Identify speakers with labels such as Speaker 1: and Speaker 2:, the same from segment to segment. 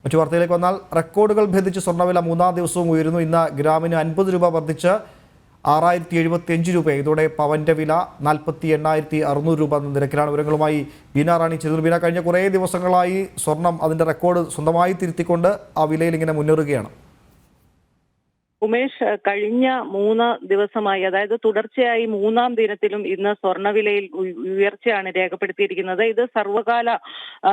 Speaker 1: മറ്റു വാർത്തയിലേക്ക് വന്നാൽ റെക്കോർഡുകൾ ഭേദിച്ച് സ്വർണ്ണവില മൂന്നാം ദിവസവും ഉയരുന്നു. ഇന്ന് ഗ്രാമിന് 50 രൂപ വർദ്ധിച്ച് 6075 രൂപ. ഇതോടെ പവന്റെ വില 48,600 രൂപ എന്ന നിരക്കിലാണ്. വിവരങ്ങളുമായി ബീന റാണി ചേരുന്നു. ബീന, കഴിഞ്ഞ കുറേ ദിവസങ്ങളായി സ്വർണം അതിന്റെ റെക്കോർഡ് സ്വന്തമായി തിരുത്തിക്കൊണ്ട് ആ വിലയിൽ ഇങ്ങനെ മുന്നേറുകയാണ്.
Speaker 2: ഉമേഷ്, കഴിഞ്ഞ 3 ദിവസമായി, അതായത് തുടർച്ചയായി മൂന്നാം ദിനത്തിലും ഇന്ന് സ്വർണ്ണവിലയിൽ ഉയർച്ചയാണ് രേഖപ്പെടുത്തിയിരിക്കുന്നത്. ഇത് സർവകാല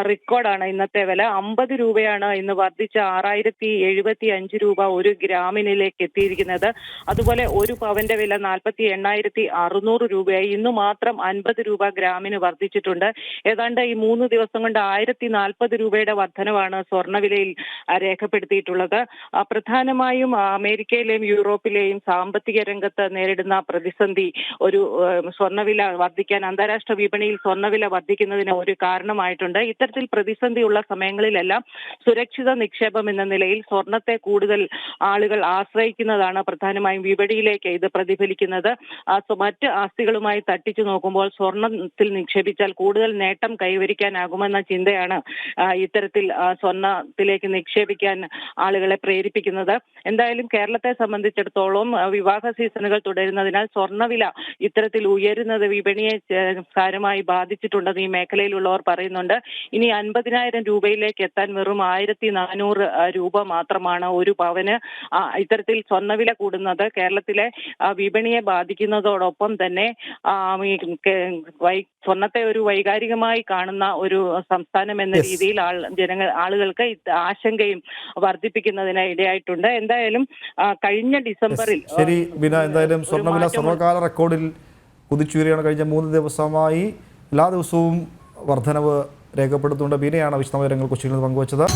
Speaker 2: റെക്കോർഡാണ്. ഇന്നത്തെ വില 50 രൂപയാണ് ഇന്ന് വർദ്ധിച്ച 6075 രൂപ ഒരു ഗ്രാമിനിലേക്ക് എത്തിയിരിക്കുന്നത്. അതുപോലെ ഒരു പവന്റെ വില 48,600 രൂപയായി. ഇന്ന് മാത്രം 50 രൂപ ഗ്രാമിന് വർദ്ധിച്ചിട്ടുണ്ട്. ഏതാണ്ട് ഈ 3 ദിവസം കൊണ്ട് 1040 രൂപയുടെ വർധനവാണ് സ്വർണ്ണവിലയിൽ രേഖപ്പെടുത്തിയിട്ടുള്ളത്. പ്രധാനമായും അമേരിക്കയിലെയും യൂറോപ്പിലെയും സാമ്പത്തിക രംഗത്ത് നേരിടുന്ന പ്രതിസന്ധി ഒരു സ്വർണ്ണവില വർദ്ധിക്കാൻ, അന്താരാഷ്ട്ര വിപണിയിൽ സ്വർണ്ണവില വർദ്ധിക്കുന്നതിന് ഒരു കാരണമായിട്ടുണ്ട്. ഇത്തരത്തിൽ പ്രതിസന്ധിയുള്ള സമയങ്ങളിലെല്ലാം സുരക്ഷിത നിക്ഷേപം എന്ന നിലയിൽ സ്വർണ്ണത്തെ കൂടുതൽ ആളുകൾ ആശ്രയിക്കുന്നതാണ് പ്രധാനമായും വിപണിയിലേക്ക് ഇത് പ്രതിഫലിക്കുന്നത്. മറ്റ് ആസ്തികളുമായി തട്ടിച്ചു നോക്കുമ്പോൾ സ്വർണ്ണത്തിൽ നിക്ഷേപിച്ചാൽ കൂടുതൽ നേട്ടം കൈവരിക്കാനാകുമെന്ന ചിന്തയാണ് ഇത്തരത്തിൽ സ്വർണ്ണത്തിലേക്ക് നിക്ഷേപിക്കാൻ ആളുകളെ പ്രേരിപ്പിക്കുന്നത്. എന്തായാലും കേരളത്തെ സംബന്ധിച്ചിടത്തോളം വിവാഹ സീസണുകൾ തുടരുന്നതിനാൽ സ്വർണ്ണവില ഇത്തരത്തിൽ ഉയരുന്നത് വിപണിയെ സാരമായി ബാധിച്ചിട്ടുണ്ടെന്ന് ഈ മേഖലയിലുള്ളവർ പറയുന്നുണ്ട്. ഇനി 50,000 രൂപയിലേക്ക് എത്താൻ വെറും 1400 രൂപ മാത്രമാണ് ഒരു പവന്. ഇത്തരത്തിൽ സ്വർണ്ണവില കൂടുന്നത് കേരളത്തിലെ വിപണിയെ ബാധിക്കുന്നതോടൊപ്പം തന്നെ സ്വർണ്ണത്തെ ഒരു വൈകാരികമായി കാണുന്ന ഒരു സംസ്ഥാനം എന്ന രീതിയിൽ ആളുകൾക്ക് ആശങ്കയും വർദ്ധിപ്പിക്കുന്നതിന് ഇടയായിട്ടുണ്ട്. എന്തായാലും കഴിഞ്ഞ ഡിസംബറിൽ
Speaker 1: ശരി ബീന, എന്തായാലും സ്വർണ്ണവില സർവകാല റെക്കോർഡിൽ കുതിച്ചുയരുകയാണ്. കഴിഞ്ഞ 3 ദിവസമായി എല്ലാ ദിവസവും വർധനവ് രേഖപ്പെടുത്തുന്നുണ്ട്. ബീനയാണ് വിശദമായ വിവരങ്ങൾ കൊച്ചിയിൽ നിന്ന് പങ്കുവച്ചത്.